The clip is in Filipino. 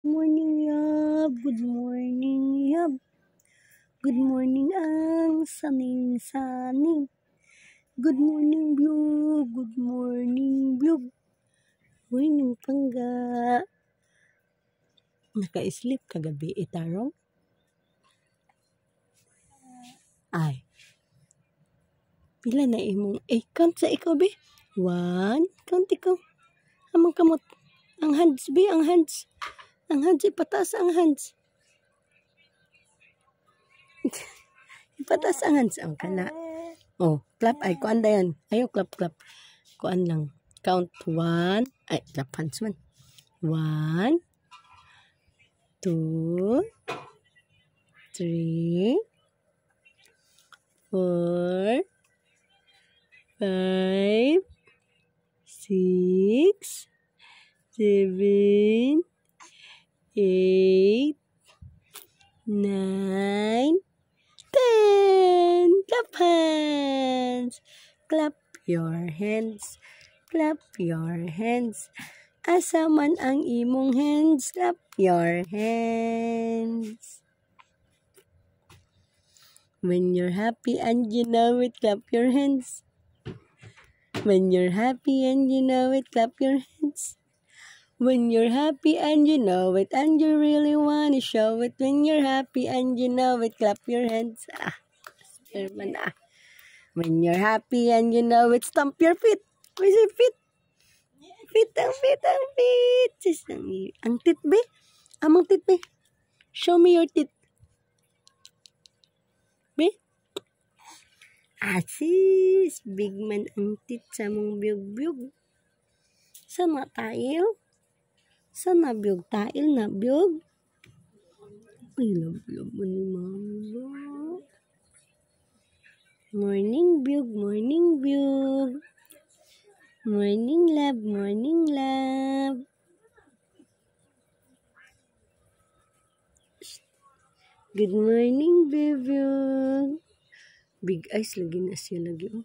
Morning, Yab. Good morning, Yab. Good morning, ang saning-saning. Good morning, Byug. Good morning, Byug. Morning, Pangga. Naka-sleep kagabi, itarong? Ay. Pila na imong, count sa ikaw, be? 1, count ikaw. Amang kamot. Ang hands, be, ang hands. Ang hands, ipataas ang hands. Ipataas ang hands. Ang kana. Oh, clap. Ay, kuan da yan. Ayaw, clap. Kuan lang. Count 1. Ay, clap hands man. 1, 2, 3, 4, 5, 6, 7, 8, 9, 10. Clap hands. Clap your hands. Clap your hands. Asa man ang imong hands. Clap your hands. When you're happy and you know it, clap your hands. When you're happy and you know it, clap your hands. When you're happy and you know it, and you really want to show it. When you're happy and you know it, clap your hands. When you're happy and you know it, stomp your feet. Where's your feet? Feet. Ang tit, be? Amang tit, be? Show me your tit. Be? Asis, big man ang tit sa mong biyog-biyog. Sana tayo? Sana biyog tail na biyog? Ay, love mo ni mama. Morning biyog, morning biyog. Morning love, morning love. Good morning, baby. Big eyes lagi na siya lagi. Oh.